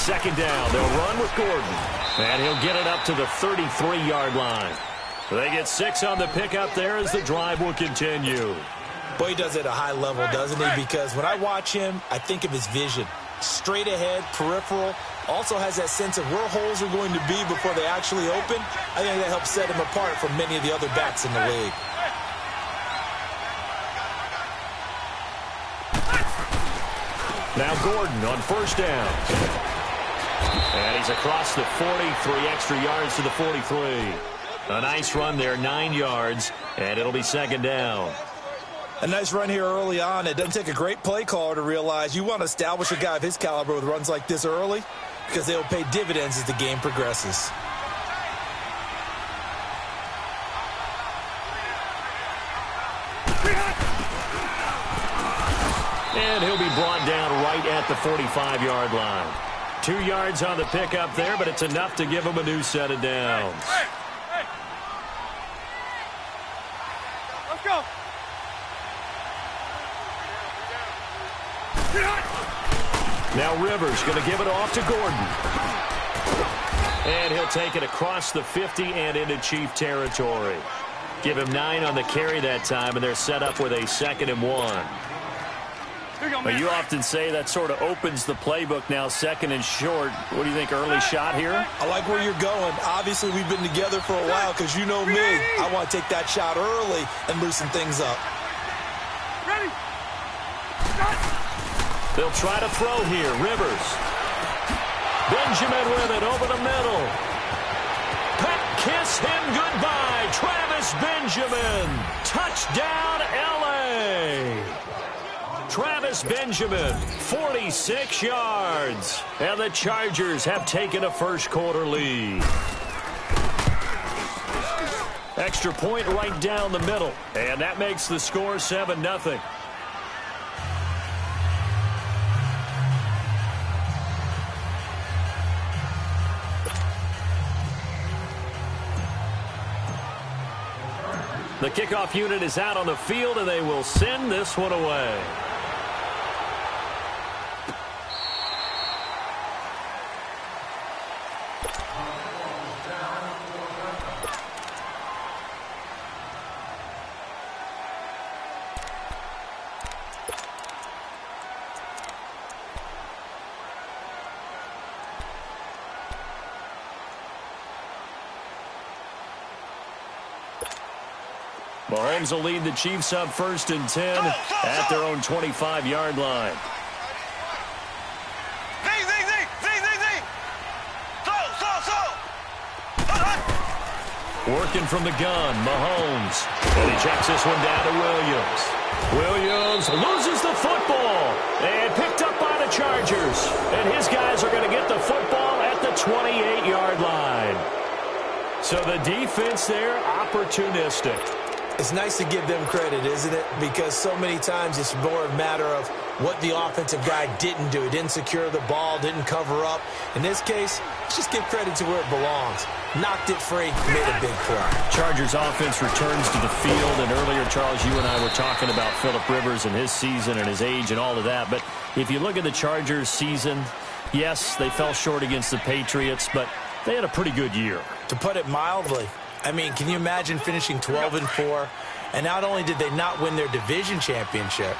second down. They'll run with Gordon. And he'll get it up to the 33-yard line. They get 6 on the pickup there as the drive will continue. Boy, he does it at a high level, doesn't he? Because when I watch him, I think of his vision. Straight ahead, peripheral. Also has that sense of where holes are going to be before they actually open. I think that helps set him apart from many of the other backs in the league. Now Gordon on first down. And he's across the 40, 3 extra yards to the 43. A nice run there, 9 yards, and it'll be second down. A nice run here early on. It doesn't take a great play caller to realize you want to establish a guy of his caliber with runs like this early because they'll pay dividends as the game progresses. And he'll be brought down right at the 45-yard line. 2 yards on the pickup there, but it's enough to give him a new set of downs. Let's go. Now Rivers going to give it off to Gordon. And he'll take it across the 50 and into Chief territory. Give him 9 on the carry that time, and they're set up with a 2nd and 1. But you often say that sort of opens the playbook now, 2nd and short. What do you think, early shot here? I like where you're going. Obviously, we've been together for a while because you know me. I want to take that shot early and loosen things up. Ready? They'll try to throw here. Rivers. Benjamin with it over the middle. Pep kiss him goodbye. Travis Benjamin. Touchdown, L.A. Travis Benjamin, 46 yards. And the Chargers have taken a first-quarter lead. Extra point right down the middle. And that makes the score 7-0. The kickoff unit is out on the field, and they will send this one away. Mahomes will lead the Chiefs up 1st and 10 at their own 25-yard line. Working from the gun, Mahomes. And he checks this one down to Williams. Williams loses the football. And picked up by the Chargers. And his guys are going to get the football at the 28-yard line. So the defense there, opportunistic. It's nice to give them credit, isn't it? Because so many times it's more a matter of what the offensive guy didn't do. He didn't secure the ball, didn't cover up. In this case, let's just give credit to where it belongs. Knocked it free, made a big play. Chargers offense returns to the field. And earlier, Charles, you and I were talking about Phillip Rivers and his season and his age and all of that. But if you look at the Chargers season, yes, they fell short against the Patriots, but they had a pretty good year. To put it mildly, I mean, can you imagine finishing 12-4? And not only did they not win their division championship,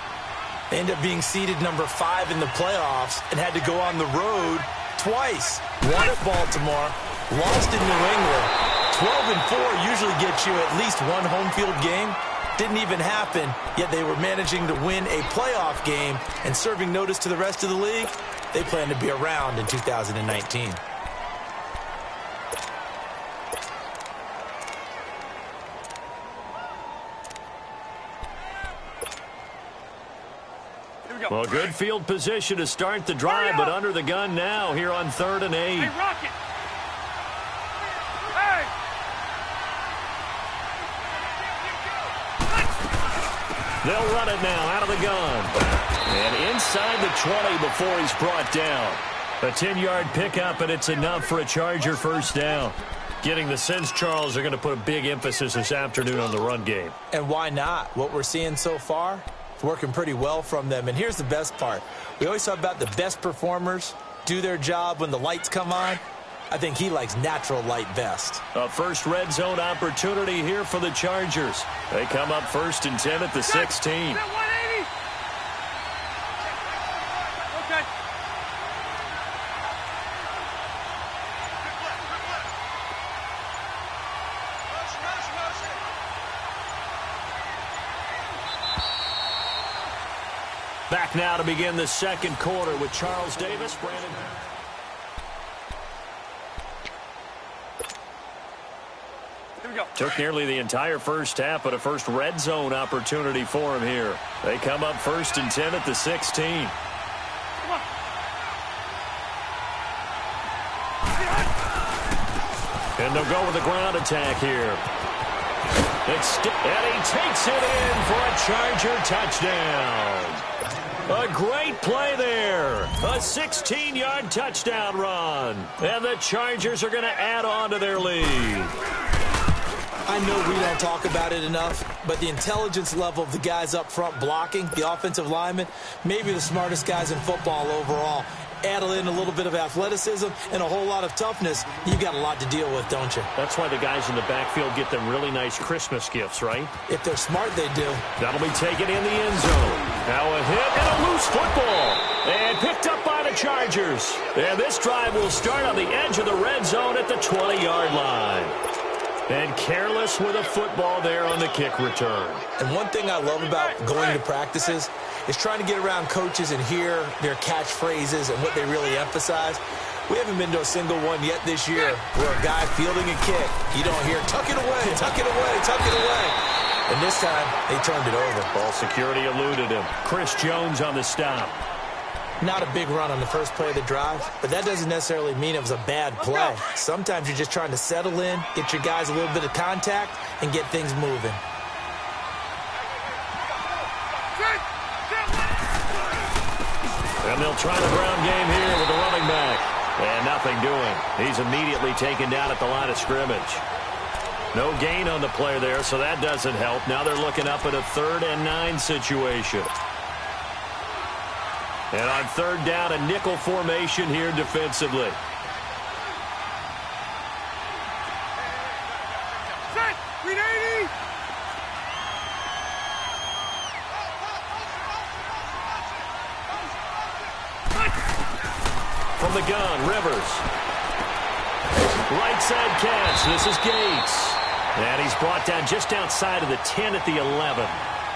they ended up being seeded number 5 in the playoffs and had to go on the road twice. Won at Baltimore, lost in New England. 12-4 usually gets you at least one home field game. Didn't even happen, yet they were managing to win a playoff game and serving notice to the rest of the league. They plan to be around in 2019. Well, good field position to start the drive, but under the gun now here on 3rd and 8. Hey, Rocket. Hey. They'll run it now out of the gun. And inside the 20 before he's brought down. A 10-yard pickup, and it's enough for a Charger first down. Getting the sense, Charles, they're going to put a big emphasis this afternoon on the run game. And why not? What we're seeing so far, it's working pretty well from them. And here's the best part. We always talk about the best performers do their job when the lights come on. I think he likes natural light best. A first red zone opportunity here for the Chargers. They come up 1st and 10 at the 16. Back now to begin the second quarter with Charles Davis. Brandon. Here we go. Took nearly the entire first half, but a first red zone opportunity for him here. They come up 1st and 10 at the 16. Come on. And they'll go with the ground attack here. And he takes it in for a Charger touchdown. A great play there. A 16-yard touchdown run. And the Chargers are going to add on to their lead. I know we don't talk about it enough, but the intelligence level of the guys up front blocking, the offensive linemen, maybe the smartest guys in football overall. Add in a little bit of athleticism and a whole lot of toughness, you've got a lot to deal with, don't you? That's why the guys in the backfield get them really nice Christmas gifts, right? If they're smart, they do. That'll be taken in the end zone. Now a hit and a loose football. And picked up by the Chargers. And this drive will start on the edge of the red zone at the 20-yard line. And careless with a football there on the kick return. And one thing I love about going to practices is trying to get around coaches and hear their catchphrases and what they really emphasize. We haven't been to a single one yet this year where a guy fielding a kick, you don't hear, tuck it away, tuck it away, tuck it away. And this time, they turned it over. Ball security eluded him. Chris Jones on the stop. Not a big run on the first play of the drive, but that doesn't necessarily mean it was a bad play. Sometimes you're just trying to settle in, get your guys a little bit of contact, and get things moving. And they'll try the ground game here with the running back. And nothing doing. He's immediately taken down at the line of scrimmage. No gain on the play there, so that doesn't help. Now they're looking up at a 3rd and 9 situation. And on 3rd down, a nickel formation here defensively. Set! 380! From the gun, Rivers. Right side catch. This is Gates. And he's brought down just outside of the 10 at the 11.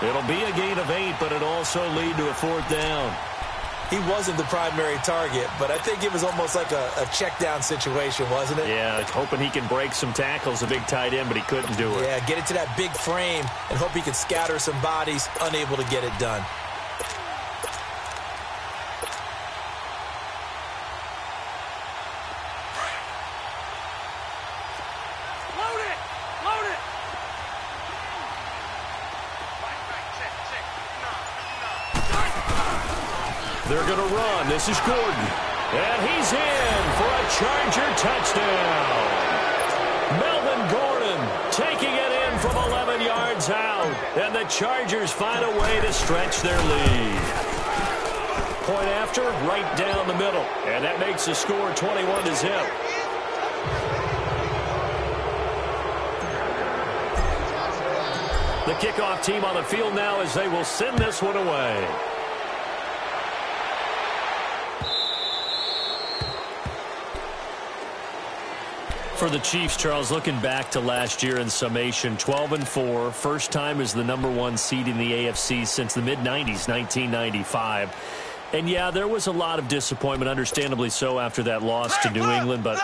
It'll be a gain of 8, but it'll also lead to a 4th down. He wasn't the primary target, but I think it was almost like a check down situation, wasn't it? Yeah, hoping he can break some tackles, a big tight end, but he couldn't do it. Yeah, get it to that big frame and hope he can scatter some bodies, unable to get it done. Load it! Load it! They're going to run. This is Gordon. And he's in for a Charger touchdown. Melvin Gordon taking it in from 11 yards out. And the Chargers find a way to stretch their lead. Point after, right down the middle. And that makes the score 21-0. The kickoff team on the field now as they will send this one away. For the Chiefs, Charles, looking back to last year in summation, 12-4, first time as the #1 seed in the AFC since the mid-90s, 1995. And, yeah, there was a lot of disappointment, understandably so, after that loss to New England. But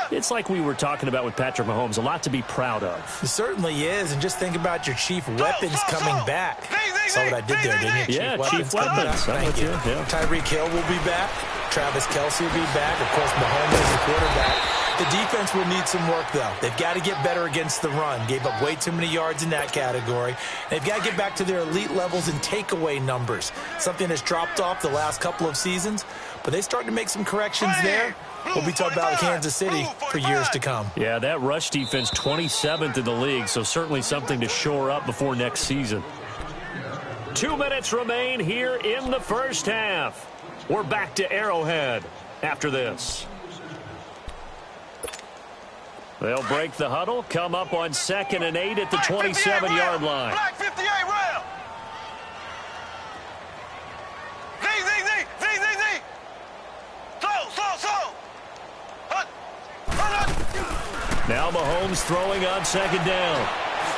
it's like we were talking about with Patrick Mahomes, a lot to be proud of. It certainly is. And just think about your chief weapons coming back. Saw what I did there, didn't you? Yeah, chief weapons. Thank you. Yeah. Tyreek Hill will be back. Travis Kelce will be back. Of course, Mahomes is the quarterback. The defense will need some work, though. They've got to get better against the run. Gave up way too many yards in that category. They've got to get back to their elite levels in takeaway numbers, something that's dropped off the last couple of seasons. But they start to make some corrections there. We'll be talking about Kansas City for years to come. Yeah, that rush defense, 27th in the league, so certainly something to shore up before next season. 2 minutes remain here in the first half. We're back to Arrowhead. after this. They'll break the huddle, come up on 2nd and 8 at the 27-yard line. Black 58 round. Z. So. Now Mahomes throwing on 2nd down.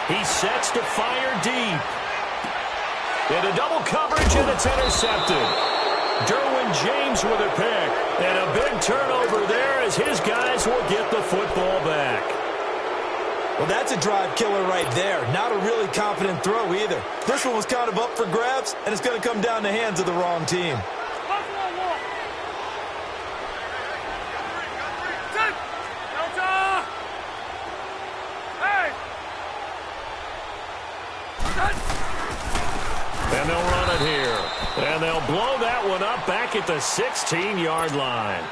He sets to fire deep. Into double coverage, and it's intercepted. Derwin James with a pick. And a big turnover there as his guys will get the football back. Well, that's a drive killer right there. Not a really confident throw either. This one was kind of up for grabs, and it's going to come down the hands of the wrong team. And they'll run it here. And they'll blow that one up back at the 16-yard line.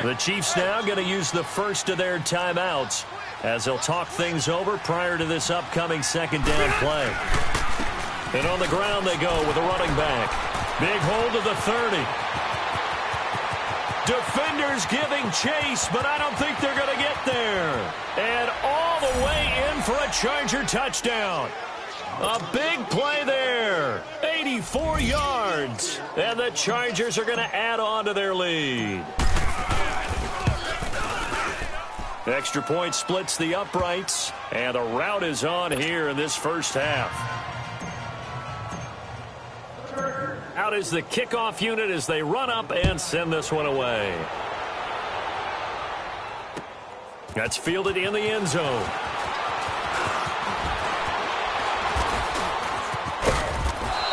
The Chiefs now going to use the first of their timeouts as they'll talk things over prior to this upcoming 2nd down play. And on the ground they go with a running back. Big hold of the 30. Defenders giving chase, but I don't think they're going to get there. And all the way in for a Charger touchdown. A big play there. 84 yards. And the Chargers are going to add on to their lead. Extra point splits the uprights. And the route is on here in this first half. Out is the kickoff unit as they run up and send this one away. That's fielded in the end zone.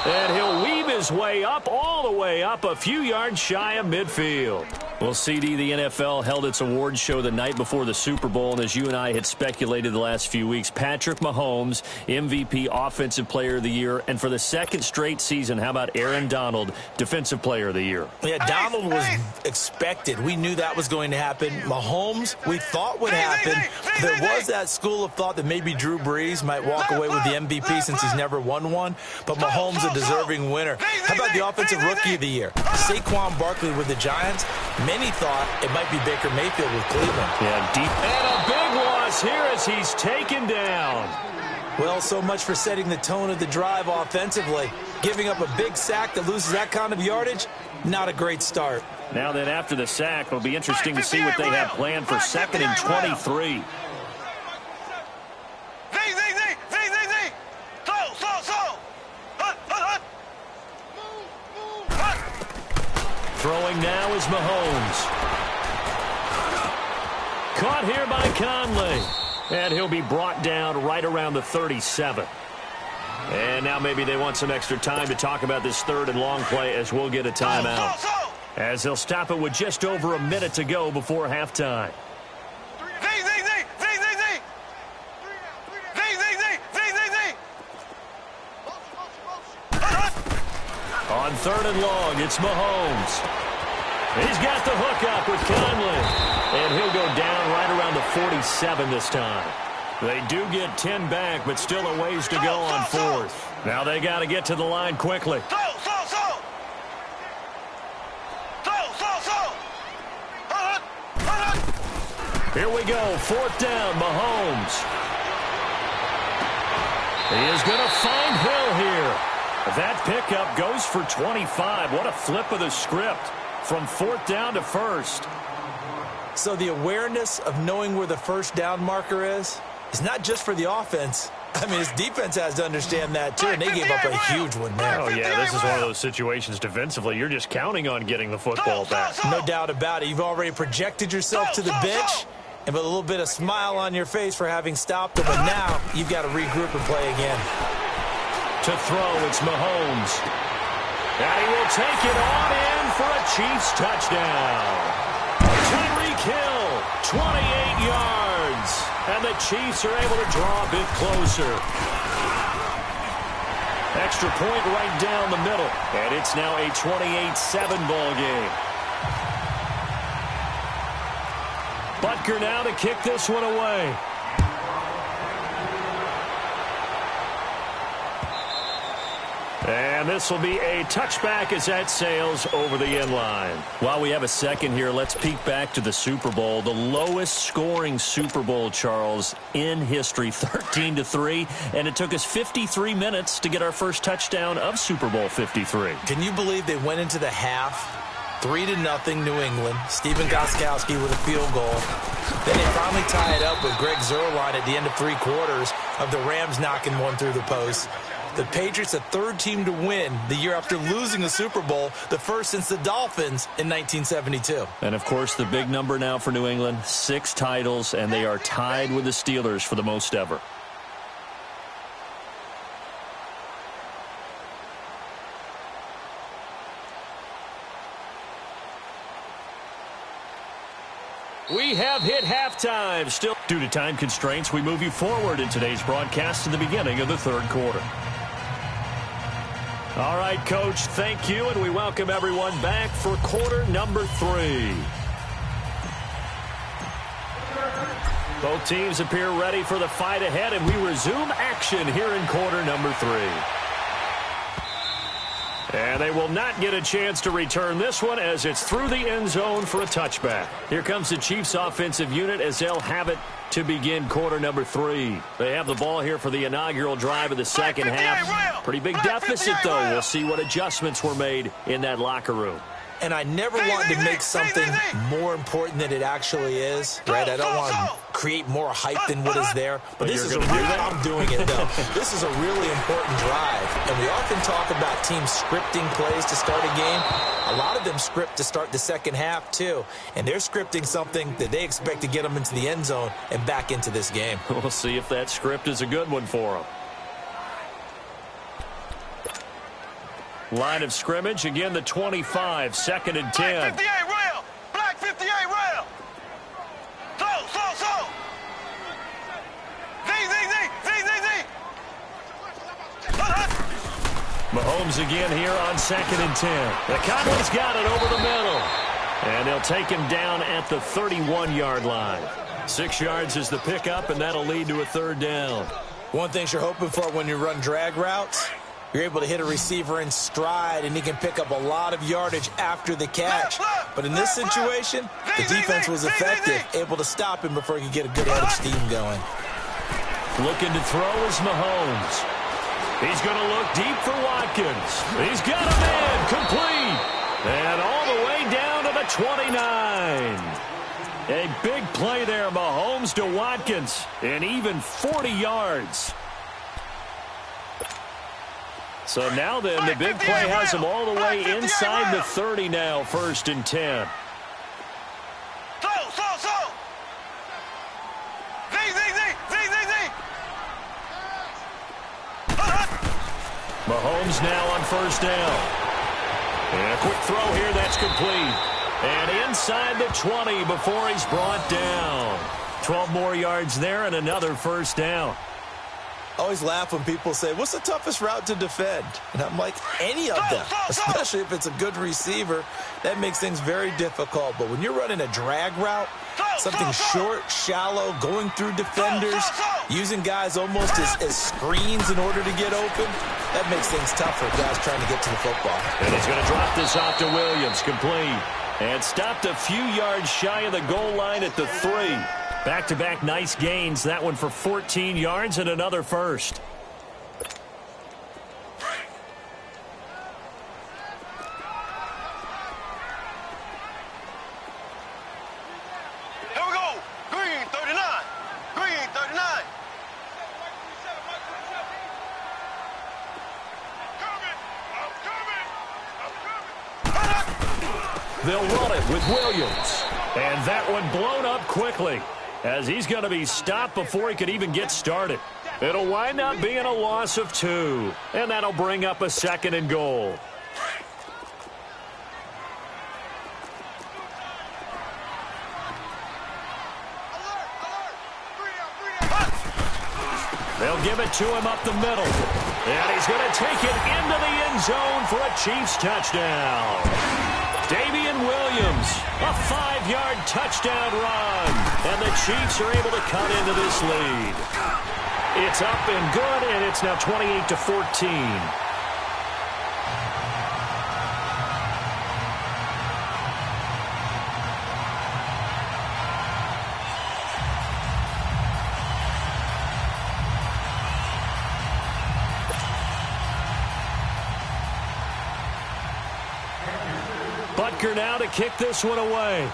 And he'll weave his way up, all the way up, a few yards shy of midfield. Well, CD, the NFL held its awards show the night before the Super Bowl, and as you and I had speculated the last few weeks, Patrick Mahomes, MVP, Offensive Player of the Year, and for the 2nd straight season, how about Aaron Donald, Defensive Player of the Year? Yeah, Donald was expected. We knew that was going to happen. Mahomes, we thought would happen. There was that school of thought that maybe Drew Brees might walk away with the MVP since he's never won one, but Mahomes a deserving winner. How about the Offensive Rookie of the Year? Saquon Barkley with the Giants. Many thought it might be Baker Mayfield with Cleveland. Yeah, deep. And a big loss here as he's taken down. Well, so much for setting the tone of the drive offensively. Giving up a big sack that loses that kind of yardage, not a great start. Now then, after the sack, it'll be interesting to see what they have planned for 2nd and 23. Throwing now is Mahomes. Caught here by Conley. And he'll be brought down right around the 37. And now maybe they want some extra time to talk about this 3rd and long play as we'll get a timeout. As they'll stop it with just over a minute to go before halftime. On 3rd and long, it's Mahomes. He's got the hook up with Conley. And he'll go down right around the 47 this time. They do get 10 back, but still a ways to go on 4th. Now they got to get to the line quickly. Here we go, 4th down, Mahomes. He is going to find Hill here. That pickup goes for 25. What a flip of the script from 4th down to 1st. So the awareness of knowing where the 1st down marker is not just for the offense. I mean, his defense has to understand that, too, and they gave up a huge one there. Oh, yeah, this is one of those situations defensively. You're just counting on getting the football back. No doubt about it. You've already projected yourself to the bench, and with a little bit of smile on your face for having stopped them, but now you've got to regroup and play again. To throw, it's Mahomes. And he will take it on in for a Chiefs touchdown. Tyreek Hill, 28 yards. And the Chiefs are able to draw a bit closer. Extra point right down the middle. And it's now a 28-7 ball game. Butker now to kick this one away. And this will be a touchback as that sails over the end line. While we have a second here, let's peek back to the Super Bowl. The lowest scoring Super Bowl, Charles, in history, 13-3. And it took us 53 minutes to get our first touchdown of Super Bowl 53. Can you believe they went into the half 3-0 New England? Stephen Gostkowski with a field goal. Then they finally tie it up with Greg Zuerlein at the end of 3 quarters of the Rams knocking one through the post. The Patriots, the third team to win the year after losing the Super Bowl, the first since the Dolphins in 1972. And, of course, the big number now for New England, 6 titles, and they are tied with the Steelers for the most ever. We have hit halftime. Still, due to time constraints, we move you forward in today's broadcast to the beginning of the third quarter. All right, Coach, thank you, and we welcome everyone back for quarter number 3. Both teams appear ready for the fight ahead, and we resume action here in quarter number 3. And they will not get a chance to return this one as it's through the end zone for a touchback. Here comes the Chiefs offensive unit as they'll have it to begin quarter number 3. They have the ball here for the inaugural drive of the second half. Pretty big deficit, though. We'll see what adjustments were made in that locker room. And I never wanted to make something more important than it actually is, right? I don't want to create more hype than what is there. But this is a real, I'm doing it, though. This is a really important drive. And we often talk about teams scripting plays to start a game. A lot of them script to start the second half, too. And they're scripting something that they expect to get them into the end zone and back into this game. We'll see if that script is a good one for them. Line of scrimmage, again the 25, 2nd and 10. Black 58 rail! Black 58 rail! Slow! Z! Mahomes again here on 2nd and 10. The Cowboys got it over the middle. And they'll take him down at the 31-yard line. 6 yards is the pickup, and that'll lead to a 3rd down. One thing you're hoping for when you run drag routes, you're able to hit a receiver in stride, and he can pick up a lot of yardage after the catch. But in this situation, the defense was effective, able to stop him before he could get a good head of steam going. Looking to throw is Mahomes. He's going to look deep for Watkins. He's got a man complete. And all the way down to the 29. A big play there, Mahomes to Watkins, and even 40 yards. So now then, the big play has him all the way inside the 30 now, 1st and 10. Slow! Z! Mahomes now on 1st down. And a quick throw here, that's complete. And inside the 20 before he's brought down. 12 more yards there and another 1st down. I always laugh when people say, what's the toughest route to defend? And I'm like, any of them, especially if it's a good receiver. That makes things very difficult. But when you're running a drag route, something short, shallow, going through defenders, using guys almost as screens in order to get open, that makes things tough for guys trying to get to the football. And he's going to drop this off to Williams, complete. And stopped a few yards shy of the goal line at the 3. Back-to-back nice gains. That one for 14 yards and another 1st. Here we go. Green 39. Green 39. They'll run it with Williams. And that one blown up quickly, as he's going to be stopped before he could even get started. It'll wind up being a loss of 2, and that'll bring up a 2nd and goal. They'll give it to him up the middle. And he's going to take it into the end zone for a Chiefs touchdown. Damian Williams, a 5-yard touchdown run. And the Chiefs are able to cut into this lead. It's up and good, and it's now 28-14. kicker now to kick this one away.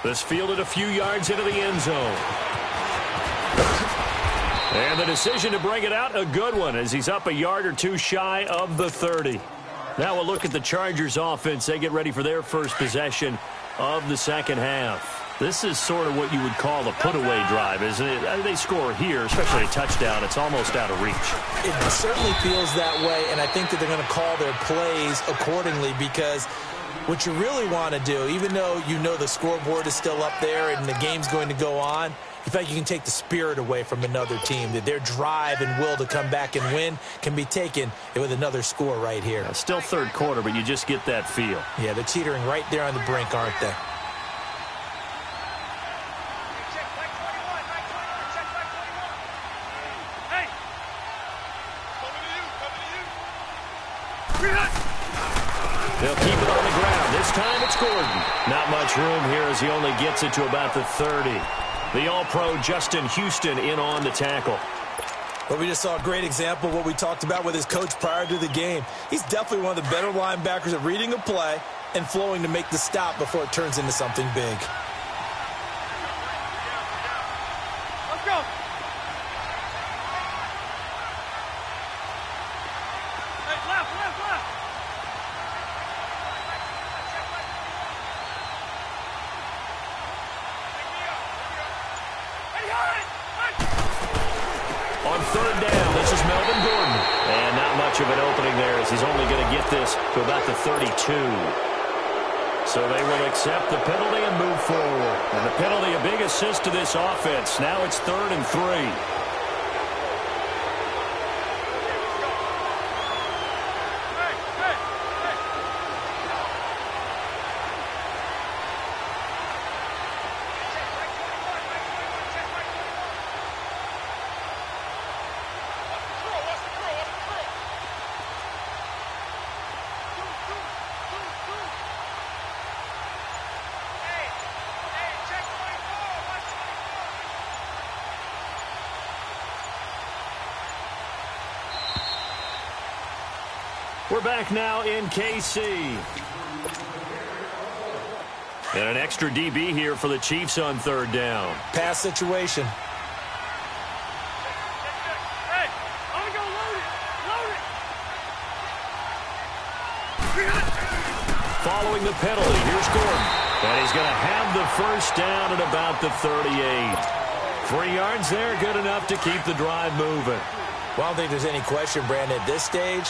This fielded a few yards into the end zone. And the decision to bring it out, a good one, as he's up a yard or two shy of the 30. Now we'll look at the Chargers offense. They get ready for their first possession of the second half. This is sort of what you would call a put-away drive, isn't it? They score here, especially a touchdown. It's almost out of reach. It certainly feels that way, and I think that they're going to call their plays accordingly, because what you really want to do, even though you know the scoreboard is still up there and the game's going to go on, in fact, you can take the spirit away from another team, that their drive and will to come back and win can be taken with another score right here. Still third quarter, but you just get that feel. Yeah, they're teetering right there on the brink, aren't they? They'll keep it on the ground. This time it's Gordon. Not much room here as he only gets it to about the 30. The All-Pro Justin Houston in on the tackle. Well, we just saw a great example of what we talked about with his coach prior to the game. He's definitely one of the better linebackers at reading a play and flowing to make the stop before it turns into something big. Let's go. Hey, left. On third down, this is Melvin Gordon. And not much of an opening there, as he's only going to get this to about the 32. So they will accept the penalty and move forward. And the penalty, a big assist to this offense. Now it's 3rd and 3. We're back now in KC. And an extra DB here for the Chiefs on third down. Pass situation. Hey, I'm going to go load it. Following the penalty, here's Gordon. And he's going to have the first down at about the 38. 3 yards there, good enough to keep the drive moving. Well, I don't think there's any question, Brandon, at this stage.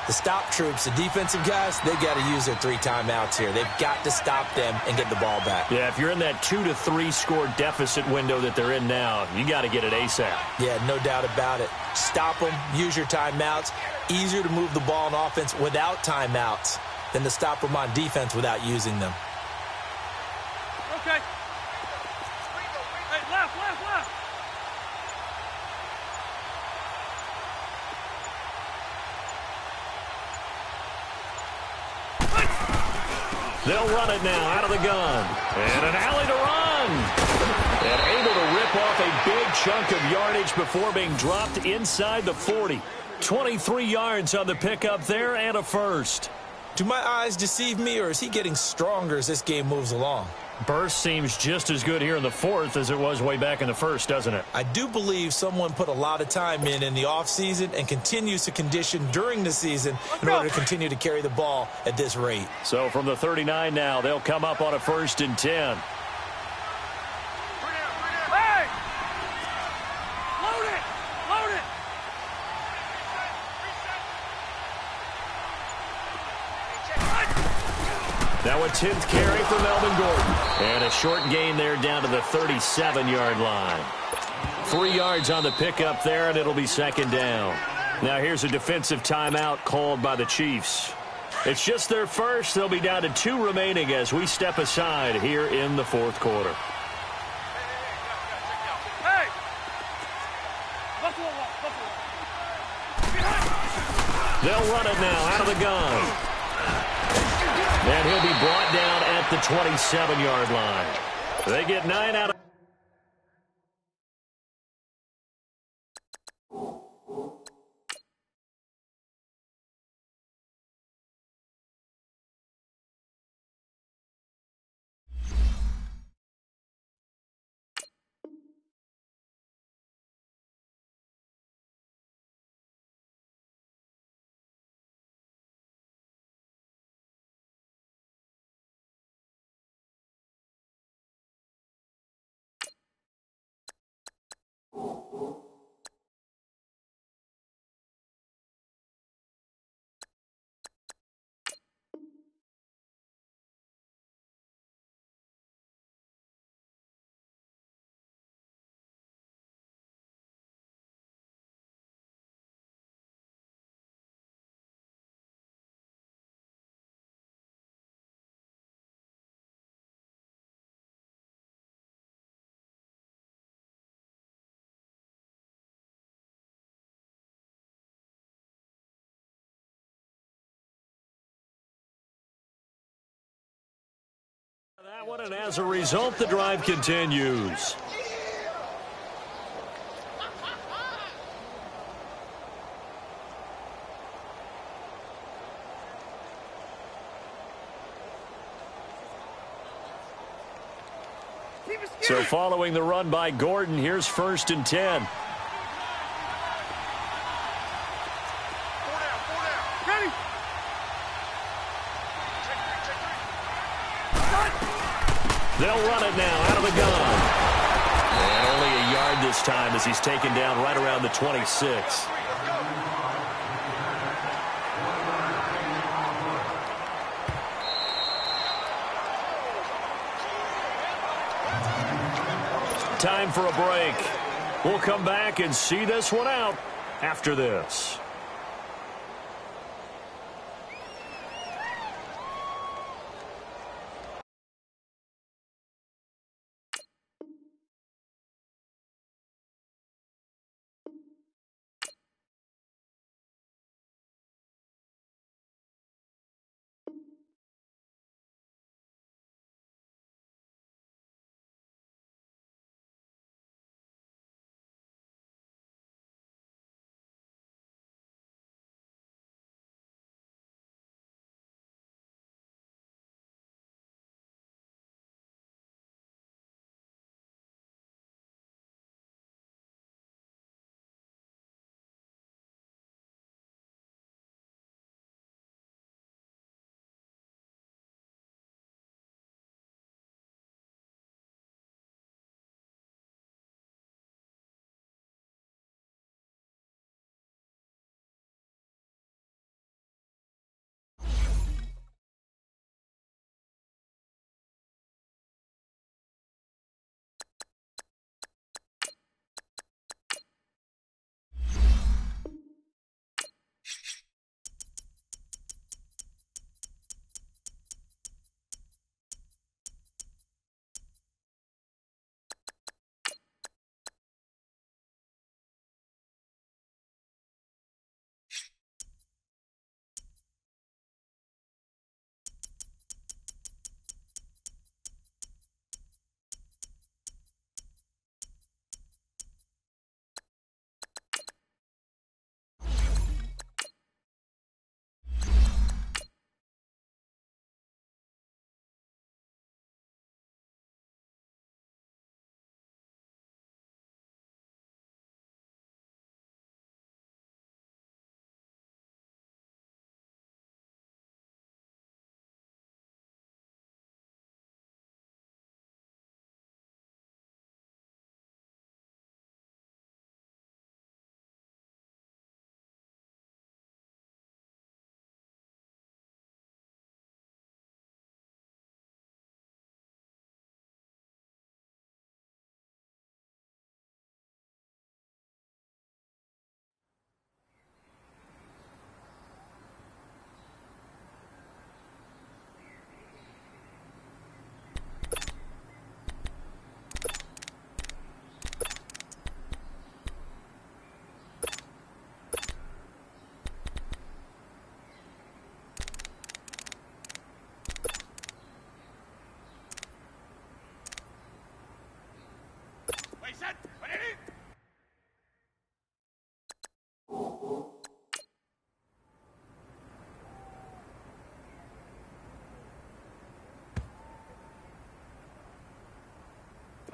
The stop troops, the defensive guys, they've got to use their 3 timeouts here. They've got to stop them and get the ball back. Yeah, if you're in that 2 to 3 score deficit window that they're in now, you got to get it ASAP. Yeah, no doubt about it. Stop them, use your timeouts. Easier to move the ball on offense without timeouts than to stop them on defense without using them. Okay. Hey, left. They'll run it now out of the gun. And an alley to run. And able to rip off a big chunk of yardage before being dropped inside the 40. 23 yards on the pickup there and a first. Do my eyes deceive me, or is he getting stronger as this game moves along? Burst seems just as good here in the fourth as it was way back in the first, doesn't it? I do believe someone put a lot of time in the offseason and continues to condition during the season in order to continue to carry the ball at this rate. So from the 39 now, they'll come up on a 1st and 10. Hey! Load it! Now a 10th carry for Melvin Gordon. And a short gain there down to the 37-yard line. 3 yards on the pickup there, and it'll be 2nd down. Now here's a defensive timeout called by the Chiefs. It's just their first. They'll be down to 2 remaining as we step aside here in the 4th quarter. Hey! They'll run it now out of the gun. And he'll be brought down at the 27-yard line. They get 9 out of that one, and as a result, the drive continues. So following the run by Gordon, here's 1st and 10. Ready? They'll run it now out of the gun. And only a yard this time as he's taken down right around the 26. Time for a break. We'll come back and see this one out after this.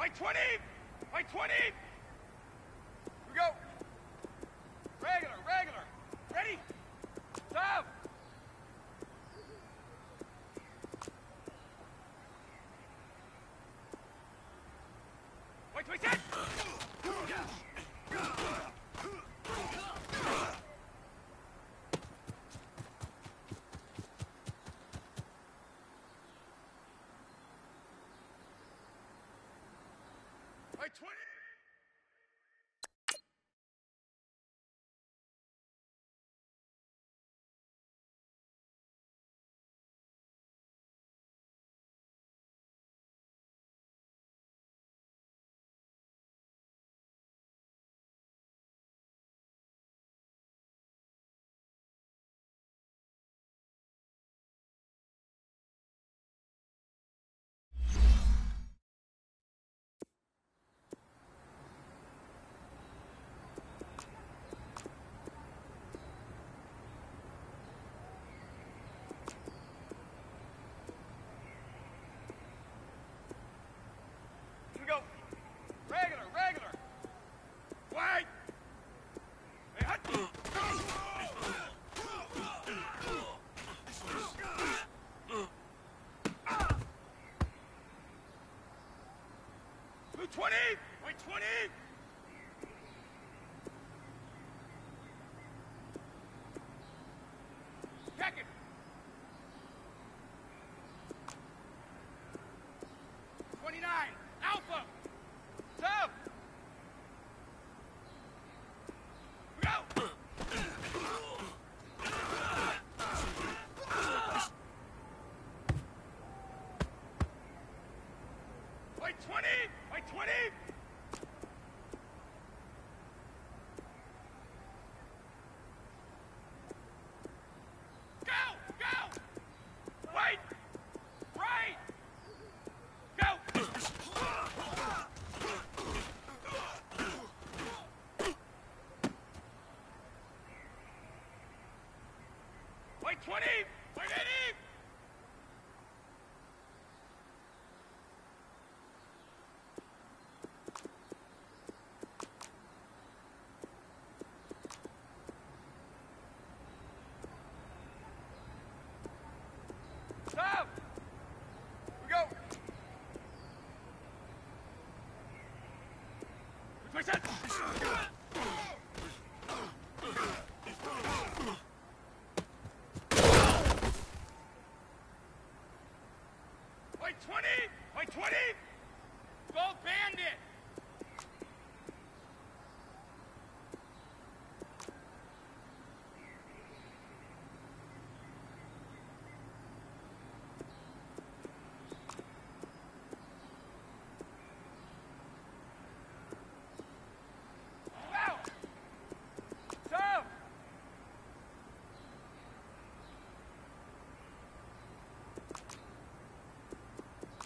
White 20! White 20! Here we go. Regular, regular. Ready? Stop! White 20, set! White 20! 20! Wait, 20! Second! Alpha! Sub! Go! Wait, 20! Wait, 20! Go! Go! Wait! Right! Go! Wait, 20! Wait, 80! Stop! We go! Which way, set? Wait, 20! Wait, 20! Gold Bandit! Wow! Stop!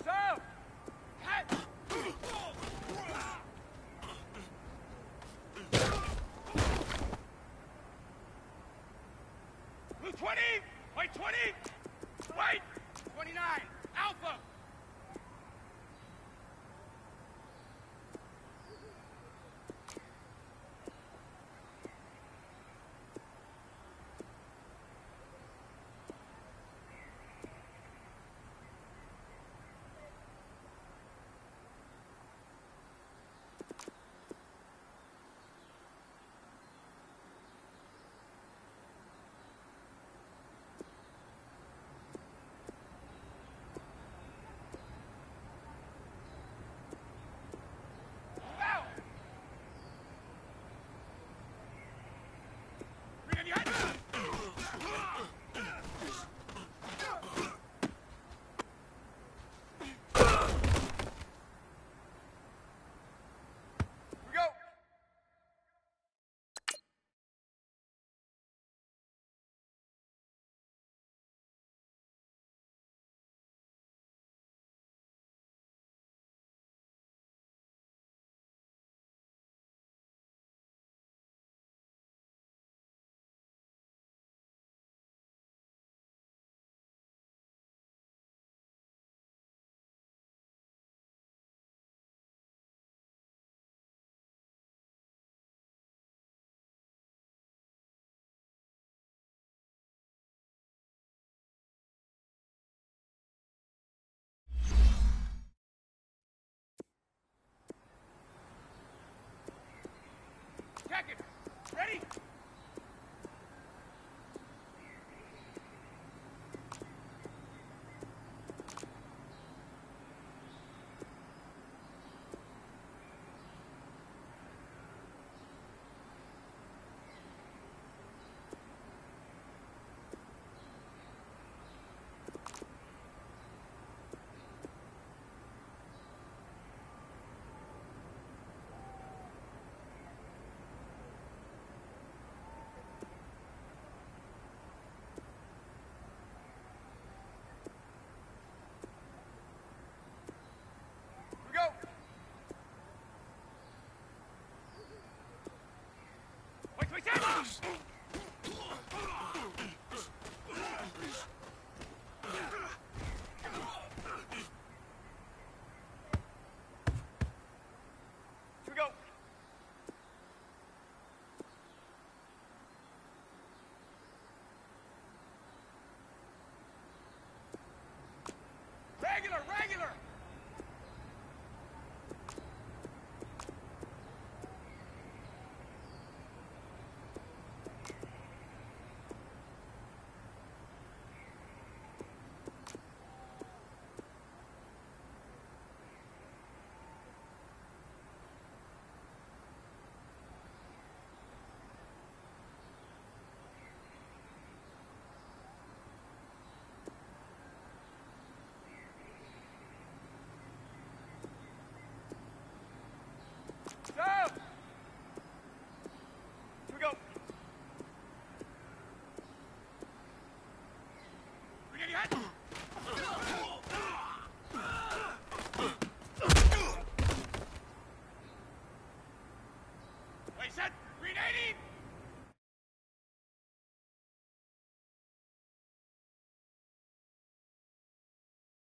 Stop! Head! Blue 20! White 20! White! 29! Alpha! Wow! Bring on your head! We go! Jacket! Ready? We go! Wait, wait, set!